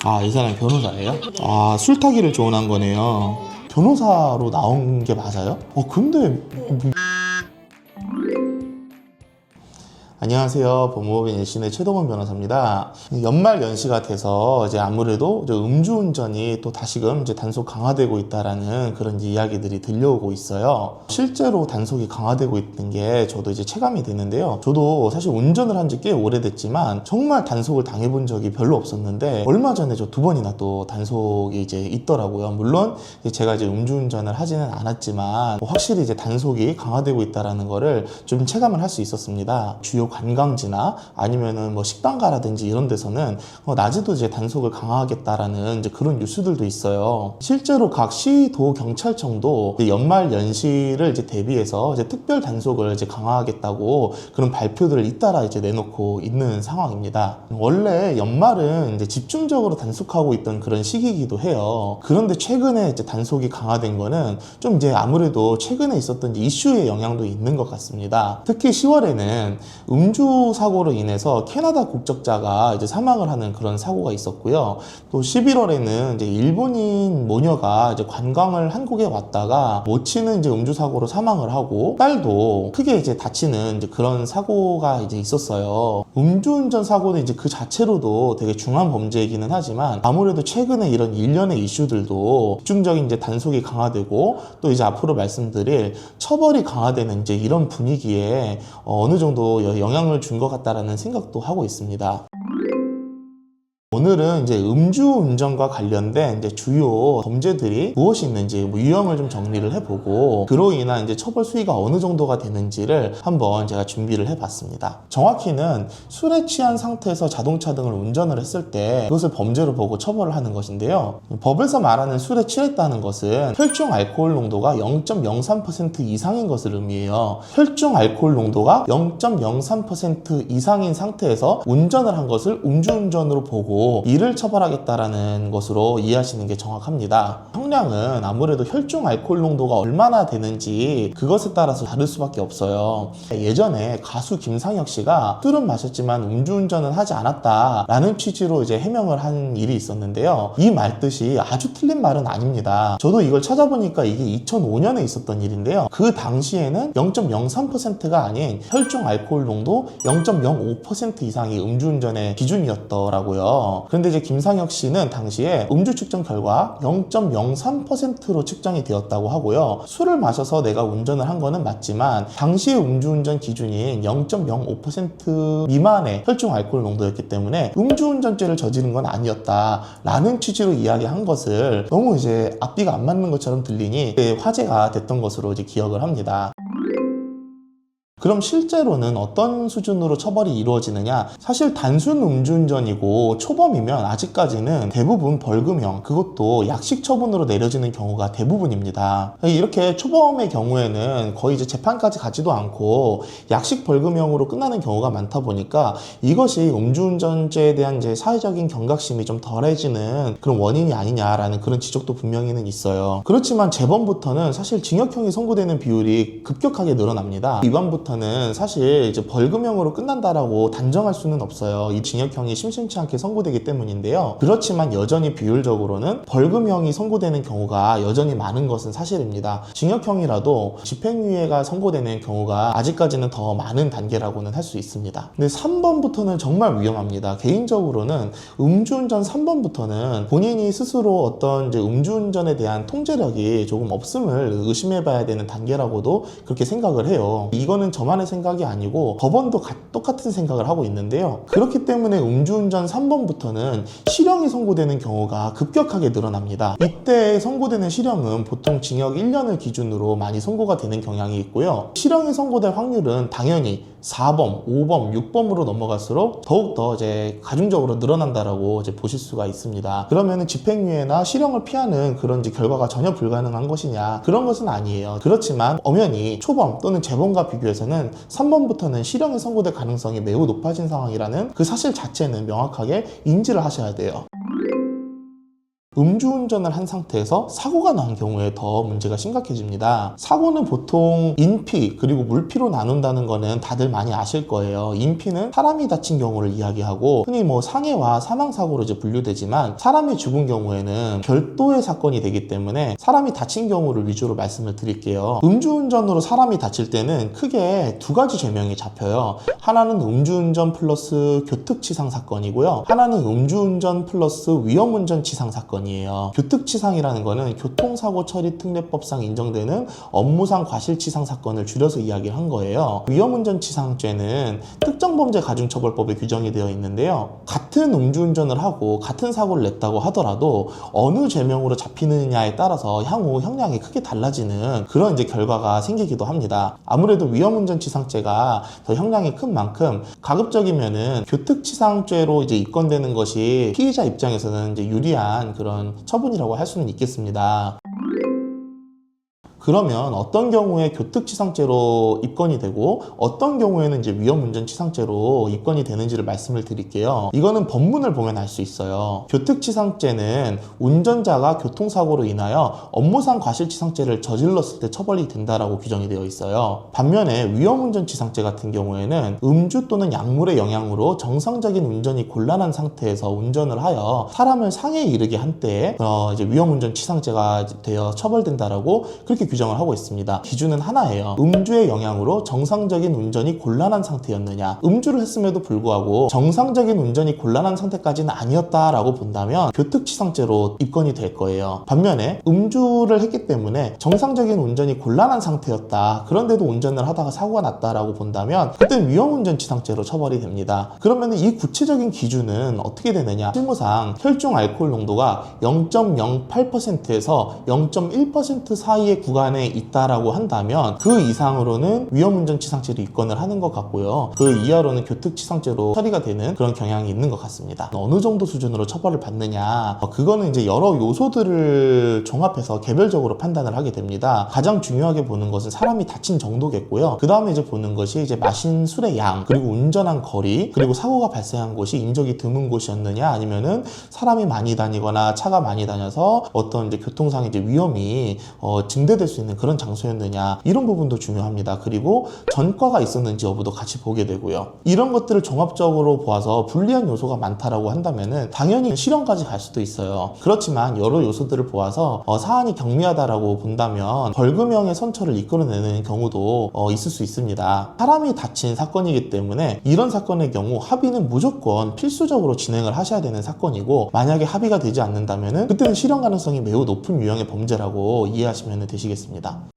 아, 이 사람이 변호사예요? 아, 술타기를 조언한 거네요. 변호사로 나온 게 맞아요? 근데 안녕하세요. 법무법인 일신의 최동원 변호사입니다. 연말 연시가 돼서 이제 아무래도 이제 음주운전이 또 다시금 이제 단속 강화되고 있다라는 그런 이야기들이 들려오고 있어요. 실제로 단속이 강화되고 있는 게 저도 이제 체감이 되는데요. 저도 사실 운전을 한 지 꽤 오래됐지만 정말 단속을 당해본 적이 별로 없었는데 얼마 전에 저 2번이나 또 단속이 이제 있더라고요. 물론 제가 이제 음주운전을 하지는 않았지만 확실히 이제 단속이 강화되고 있다라는 거를 좀 체감을 할 수 있었습니다. 주요 관광지나 아니면은 뭐 식당가라든지 이런 데서는 낮에도 이제 단속을 강화하겠다라는 이제 그런 뉴스들도 있어요. 실제로 각 시도 경찰청도 연말 연시를 이제 대비해서 이제 특별 단속을 이제 강화하겠다고 그런 발표들을 잇따라 이제 내놓고 있는 상황입니다. 원래 연말은 이제 집중적으로 단속하고 있던 그런 시기이기도 해요. 그런데 최근에 이제 단속이 강화된 거는 좀 이제 아무래도 최근에 있었던 이슈의 영향도 있는 것 같습니다. 특히 10월에는 음주 사고로 인해서 캐나다 국적자가 이제 사망을 하는 그런 사고가 있었고요. 또 11월에는 이제 일본인 모녀가 이제 관광을 한국에 왔다가 모친은 이제 음주 사고로 사망을 하고 딸도 크게 이제 다치는 이제 그런 사고가 이제 있었어요. 음주운전 사고는 이제 그 자체로도 되게 중한 범죄이기는 하지만 아무래도 최근에 이런 일련의 이슈들도 집중적인 이제 단속이 강화되고 또 이제 앞으로 말씀드릴 처벌이 강화되는 이제 이런 분위기에 어느 정도 영향을 준 것 같다라는 생각도 하고 있습니다. 오늘은 이제 음주운전과 관련된 이제 주요 범죄들이 무엇이 있는지 유형을 좀 정리를 해보고 그로 인한 이제 처벌 수위가 어느 정도가 되는지를 한번 제가 준비를 해봤습니다. 정확히는 술에 취한 상태에서 자동차 등을 운전을 했을 때 그것을 범죄로 보고 처벌을 하는 것인데요. 법에서 말하는 술에 취했다는 것은 혈중 알코올 농도가 0.03% 이상인 것을 의미해요. 혈중 알코올 농도가 0.03% 이상인 상태에서 운전을 한 것을 음주운전으로 보고 이를 처벌하겠다라는 것으로 이해하시는 게 정확합니다. 형량은 아무래도 혈중 알코올 농도가 얼마나 되는지 그것에 따라서 다를 수밖에 없어요. 예전에 가수 김상혁 씨가 술은 마셨지만 음주운전은 하지 않았다라는 취지로 이제 해명을 한 일이 있었는데요. 이 말뜻이 아주 틀린 말은 아닙니다. 저도 이걸 찾아보니까 이게 2005년에 있었던 일인데요. 그 당시에는 0.03%가 아닌 혈중 알코올 농도 0.05% 이상이 음주운전의 기준이었더라고요. 그런데 이제 김상혁 씨는 당시에 음주 측정 결과 0.03%로 측정이 되었다고 하고요. 술을 마셔서 내가 운전을 한 거는 맞지만 당시의 음주운전 기준인 0.05% 미만의 혈중 알코올 농도였기 때문에 음주운전죄를 저지른 건 아니었다라는 취지로 이야기한 것을 너무 이제 앞뒤가 안 맞는 것처럼 들리니 화제가 됐던 것으로 이제 기억을 합니다. 그럼 실제로는 어떤 수준으로 처벌이 이루어지느냐? 사실 단순 음주운전이고 초범이면 아직까지는 대부분 벌금형, 그것도 약식 처분으로 내려지는 경우가 대부분입니다. 이렇게 초범의 경우에는 거의 이제 재판까지 가지도 않고 약식 벌금형으로 끝나는 경우가 많다 보니까 이것이 음주운전죄에 대한 이제 사회적인 경각심이 좀 덜해지는 그런 원인이 아니냐라는 그런 지적도 분명히는 있어요. 그렇지만 재범부터는 사실 징역형이 선고되는 비율이 급격하게 늘어납니다. 이반부터 는 사실 이제 벌금형으로 끝난다라고 단정할 수는 없어요. 이 징역형이 심심치 않게 선고되기 때문인데요. 그렇지만 여전히 비율적으로는 벌금형이 선고되는 경우가 여전히 많은 것은 사실입니다. 징역형이라도 집행유예가 선고되는 경우가 아직까지는 더 많은 단계라고는 할 수 있습니다. 근데 3번부터는 정말 위험합니다. 개인적으로는 음주운전 3번부터는 본인이 스스로 어떤 이제 음주운전에 대한 통제력이 조금 없음을 의심해봐야 되는 단계라고도 그렇게 생각을 해요. 이거는 저만의 생각이 아니고 법원도 똑같은 생각을 하고 있는데요. 그렇기 때문에 음주운전 3번부터는 실형이 선고되는 경우가 급격하게 늘어납니다. 이때 선고되는 실형은 보통 징역 1년을 기준으로 많이 선고가 되는 경향이 있고요. 실형이 선고될 확률은 당연히 4범, 5범, 6범으로 넘어갈수록 더욱더 이제 가중적으로 늘어난다라고 이제 보실 수가 있습니다. 그러면은 집행유예나 실형을 피하는 그런 이제 결과가 전혀 불가능한 것이냐? 그런 것은 아니에요. 그렇지만 엄연히 초범 또는 재범과 비교해서는 3번부터는 실형이 선고될 가능성이 매우 높아진 상황이라는 그 사실 자체는 명확하게 인지를 하셔야 돼요. 음주운전을 한 상태에서 사고가 난 경우에 더 문제가 심각해집니다. 사고는 보통 인피 그리고 물피로 나눈다는 거는 다들 많이 아실 거예요. 인피는 사람이 다친 경우를 이야기하고 흔히 뭐 상해와 사망사고로 이제 분류되지만 사람이 죽은 경우에는 별도의 사건이 되기 때문에 사람이 다친 경우를 위주로 말씀을 드릴게요. 음주운전으로 사람이 다칠 때는 크게 두 가지 죄명이 잡혀요. 하나는 음주운전 플러스 교특치상 사건이고요. 하나는 음주운전 플러스 위험운전 치상 사건이에요. 교특치상이라는 거는 교통사고 처리 특례법상 인정되는 업무상 과실치상 사건을 줄여서 이야기를 한 거예요. 위험운전 치상죄는 특정범죄 가중처벌법에 규정이 되어 있는데요. 같은 음주운전을 하고 같은 사고를 냈다고 하더라도 어느 죄명으로 잡히느냐에 따라서 향후 형량이 크게 달라지는 그런 이제 결과가 생기기도 합니다. 아무래도 위험운전 치상죄가 더 형량이 큰 만큼 가급적이면은 교특치상죄로 이제 입건되는 것이 피의자 입장에서는 이제 유리한 그런 처분이라고 할 수는 있겠습니다. 그러면 어떤 경우에 교특치상죄로 입건이 되고 어떤 경우에는 이제 위험운전치상죄로 입건이 되는지를 말씀을 드릴게요. 이거는 법문을 보면 알 수 있어요. 교특치상죄는 운전자가 교통사고로 인하여 업무상 과실치상죄를 저질렀을 때 처벌이 된다라고 규정이 되어 있어요. 반면에 위험운전치상죄 같은 경우에는 음주 또는 약물의 영향으로 정상적인 운전이 곤란한 상태에서 운전을 하여 사람을 상해에 이르게 한 때에 이제 위험운전치상죄가 되어 처벌된다라고 그렇게 규정을 하고 있습니다. 기준은 하나예요. 음주의 영향으로 정상적인 운전이 곤란한 상태였느냐. 음주를 했음에도 불구하고 정상적인 운전이 곤란한 상태까지는 아니었다라고 본다면 교특치상죄로 입건이 될 거예요. 반면에 음주를 했기 때문에 정상적인 운전이 곤란한 상태였다. 그런데도 운전을 하다가 사고가 났다라고 본다면 그때는 위험운전치상죄로 처벌이 됩니다. 그러면 이 구체적인 기준은 어떻게 되느냐. 실무상 혈중 알코올 농도가 0.08%에서 0.1% 사이의 구간에 있다라고 한다면 그 이상으로는 위험운전치상죄로 입건을 하는 것 같고요. 그 이하로는 교특치상죄로 처리가 되는 그런 경향이 있는 것 같습니다. 어느 정도 수준으로 처벌을 받느냐, 그거는 이제 여러 요소들을 종합해서 개별적으로 판단을 하게 됩니다. 가장 중요하게 보는 것은 사람이 다친 정도겠고요. 그 다음에 이제 보는 것이 이제 마신 술의 양, 그리고 운전한 거리, 그리고 사고가 발생한 곳이 인적이 드문 곳이었느냐, 아니면은 사람이 많이 다니거나 차가 많이 다녀서 어떤 이제 교통상의 이제 위험이 증대될 수 있는 그런 장소였느냐, 이런 부분도 중요합니다. 그리고 전과가 있었는지 여부도 같이 보게 되고요. 이런 것들을 종합적으로 보아서 불리한 요소가 많다라고 한다면은 당연히 실형까지 갈 수도 있어요. 그렇지만 여러 요소들을 보아서 사안이 경미하다라고 본다면 벌금형의 선처를 이끌어내는 경우도 있을 수 있습니다. 사람이 다친 사건이기 때문에 이런 사건의 경우 합의는 무조건 필수적으로 진행을 하셔야 되는 사건이고, 만약에 합의가 되지 않는다면은 그때는 실형 가능성이 매우 높은 유형의 범죄라고 이해하시면 되시겠습니다.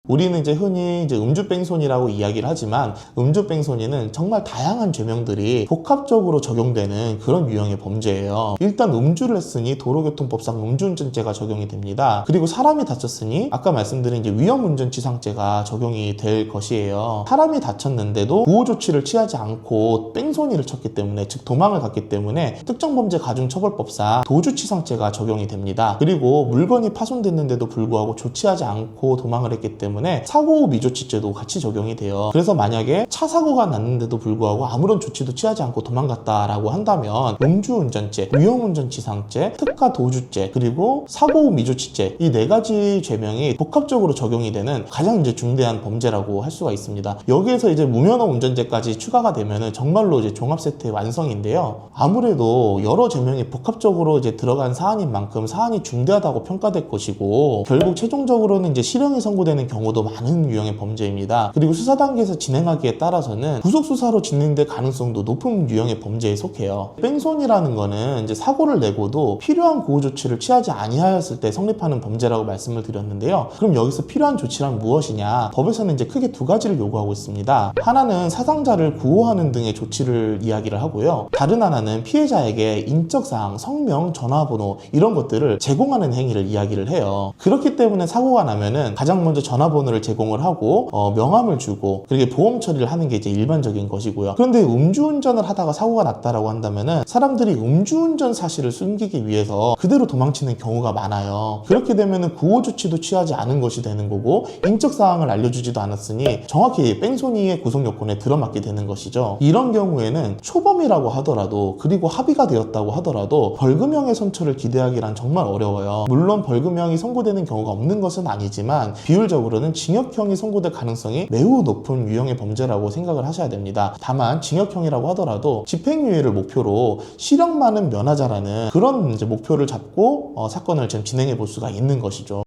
우리는 이제 흔히 음주뺑소니라고 이야기를 하지만 음주뺑소니는 정말 다양한 죄명들이 복합적으로 적용되는 그런 유형의 범죄예요. 일단 음주를 했으니 도로교통법상 음주운전죄가 적용이 됩니다. 그리고 사람이 다쳤으니 아까 말씀드린 이제 위험운전치상죄가 적용이 될 것이에요. 사람이 다쳤는데도 보호조치를 취하지 않고 뺑소니를 쳤기 때문에, 즉 도망을 갔기 때문에 특정범죄 가중처벌법상 도주치상죄가 적용이 됩니다. 그리고 물건이 파손됐는데도 불구하고 조치하지 않고 도망을 했기 때문에 사고 후 미조치죄도 같이 적용이 돼요. 그래서 만약에 차 사고가 났는데도 불구하고 아무런 조치도 취하지 않고 도망갔다라고 한다면 음주운전죄, 위험운전치상죄, 특가 도주죄, 그리고 사고 후 미조치죄, 이 네 가지 죄명이 복합적으로 적용이 되는 가장 이제 중대한 범죄라고 할 수가 있습니다. 여기에서 이제 무면허 운전죄까지 추가가 되면은 정말로 이제 종합 세트의 완성인데요. 아무래도 여러 죄명이 복합적으로 이제 들어간 사안인 만큼 사안이 중대하다고 평가될 것이고, 결국 최종적으로는 이제 실형이 선고되는 경우도 많은 유형의 범죄입니다. 그리고 수사 단계에서 진행하기에 따라서는 구속 수사로 진행될 가능성도 높은 유형의 범죄에 속해요. 뺑소니라는 거는 이제 사고를 내고도 필요한 구호 조치를 취하지 아니하였을 때 성립하는 범죄라고 말씀을 드렸는데요. 그럼 여기서 필요한 조치란 무엇이냐? 법에서는 이제 크게 두 가지를 요구하고 있습니다. 하나는 사상자를 구호하는 등의 조치를 이야기를 하고요. 다른 하나는 피해자에게 인적사항, 성명, 전화번호 이런 것들을 제공하는 행위를 이야기를 해요. 그렇기 때문에 사고가 나면은 가장 먼저 전화번호 전화번호를 제공을 하고 명함을 주고 그렇게 보험 처리를 하는 게 이제 일반적인 것이고요. 그런데 음주운전을 하다가 사고가 났다라고 한다면은 사람들이 음주운전 사실을 숨기기 위해서 그대로 도망치는 경우가 많아요. 그렇게 되면은 구호 조치도 취하지 않은 것이 되는 거고 인적 사항을 알려주지도 않았으니 정확히 뺑소니의 구성 요건에 들어맞게 되는 것이죠. 이런 경우에는 초범이라고 하더라도 그리고 합의가 되었다고 하더라도 벌금형의 선처를 기대하기란 정말 어려워요. 물론 벌금형이 선고되는 경우가 없는 것은 아니지만 비율적으로는 징역형이 선고될 가능성이 매우 높은 유형의 범죄라고 생각을 하셔야 됩니다. 다만 징역형이라고 하더라도 집행유예를 목표로 실형 많은 면하자라는 그런 이제 목표를 잡고 사건을 지금 진행해 볼 수가 있는 것이죠.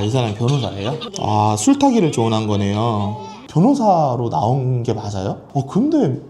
이 사람이 변호사예요? 술타기를 조언한 거네요. 변호사로 나온 게 맞아요? 근데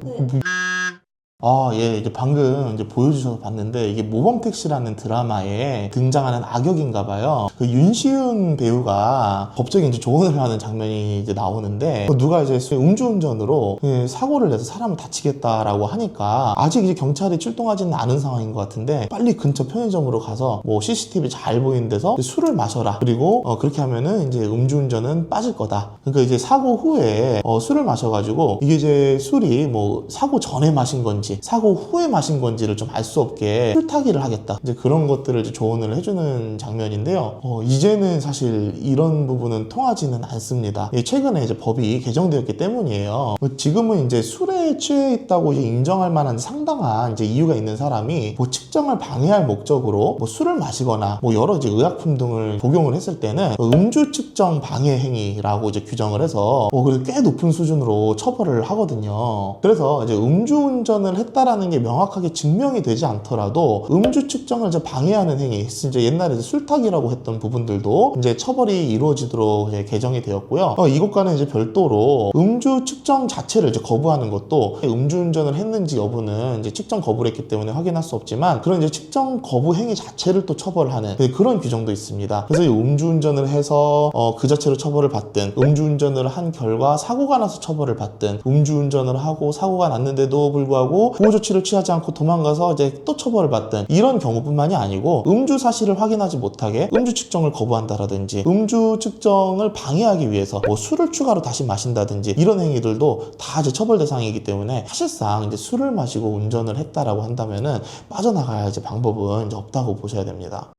예, 이제 방금 이제 보여주셔서 봤는데 이게 모범택시라는 드라마에 등장하는 악역인가 봐요. 그 윤시윤 배우가 법적인 이제 조언을 하는 장면이 이제 나오는데 누가 이제 음주운전으로 사고를 내서 사람을 다치겠다라고 하니까 아직 이제 경찰이 출동하지는 않은 상황인 것 같은데 빨리 근처 편의점으로 가서 뭐 CCTV 잘 보이는 데서 술을 마셔라. 그리고 그렇게 하면은 이제 음주운전은 빠질 거다. 그러니까 이제 사고 후에 술을 마셔가지고 이게 이제 술이 뭐 사고 전에 마신 건지 사고 후에 마신 건지를 좀 알 수 없게 술타기를 하겠다. 이제 그런 것들을 이제 조언을 해주는 장면인데요. 이제는 사실 이런 부분은 통하지는 않습니다. 최근에 이제 법이 개정되었기 때문이에요. 지금은 이제 술에 취해 있다고 이제 인정할 만한 상당한 이제 이유가 있는 사람이 뭐 측정을 방해할 목적으로 뭐 술을 마시거나 뭐 여러 이제 의약품 등을 복용을 했을 때는 음주 측정 방해 행위라고 이제 규정을 해서 그래도 꽤 높은 수준으로 처벌을 하거든요. 그래서 이제 음주운전을 했다라는 게 명확하게 증명이 되지 않더라도 음주 측정을 이제 방해하는 행위, 이제 옛날에 이제 술타기라고 했던 부분들도 이제 처벌이 이루어지도록 이제 개정이 되었고요. 이것과는 이제 별도로 음주 측정 자체를 이제 거부하는 것도 음주운전을 했는지 여부는 이제 측정 거부를 했기 때문에 확인할 수 없지만 그런 이제 측정 거부 행위 자체를 또 처벌하는 그런 규정도 있습니다. 그래서 이 음주운전을 해서 그 자체로 처벌을 받든 음주운전을 한 결과 사고가 나서 처벌을 받든 음주운전을 하고 사고가 났는데도 불구하고 보호 조치를 취하지 않고 도망가서 이제 또 처벌을 받든 이런 경우뿐만이 아니고 음주 사실을 확인하지 못하게 음주 측정을 거부한다라든지 음주 측정을 방해하기 위해서 뭐 술을 추가로 다시 마신다든지 이런 행위들도 다 이제 처벌 대상이기 때문에 사실상 이제 술을 마시고 운전을 했다라고 한다면은 빠져나가야 이제 방법은 이제 없다고 보셔야 됩니다.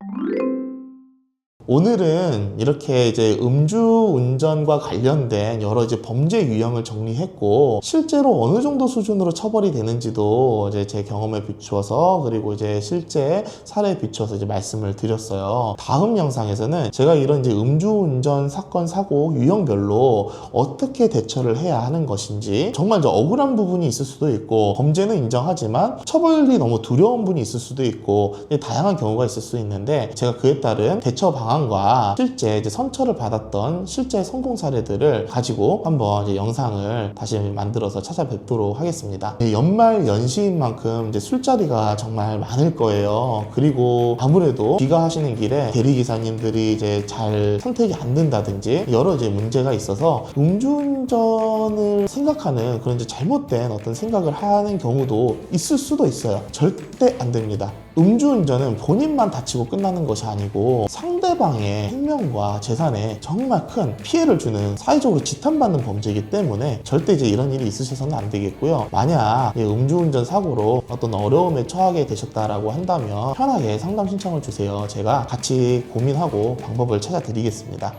오늘은 이렇게 이제 음주운전과 관련된 여러 이제 범죄 유형을 정리했고 실제로 어느 정도 수준으로 처벌이 되는지도 이제 제 경험에 비추어서 그리고 이제 실제 사례에 비추어서 이제 말씀을 드렸어요. 다음 영상에서는 제가 이런 이제 음주운전 사건 사고 유형별로 어떻게 대처를 해야 하는 것인지 정말 이제 억울한 부분이 있을 수도 있고 범죄는 인정하지만 처벌이 너무 두려운 분이 있을 수도 있고 다양한 경우가 있을 수 있는데 제가 그에 따른 대처 방안 과 실제 이제 선처를 받았던 실제 성공 사례들을 가지고 한번 이제 영상을 다시 만들어서 찾아뵙도록 하겠습니다. 연말 연시인 만큼 이제 술자리가 정말 많을 거예요. 그리고 아무래도 귀가하시는 길에 대리기사님들이 이제 잘 선택이 안 된다든지 여러 이제 문제가 있어서 음주운전을 생각하는 그런 이제 잘못된 어떤 생각을 하는 경우도 있을 수도 있어요. 절대 안 됩니다. 음주운전은 본인만 다치고 끝나는 것이 아니고 상대방의 생명과 재산에 정말 큰 피해를 주는 사회적으로 지탄받는 범죄이기 때문에 절대 이제 이런 일이 있으셔서는 안 되겠고요. 만약 음주운전 사고로 어떤 어려움에 처하게 되셨다라고 한다면 편하게 상담 신청을 주세요. 제가 같이 고민하고 방법을 찾아드리겠습니다.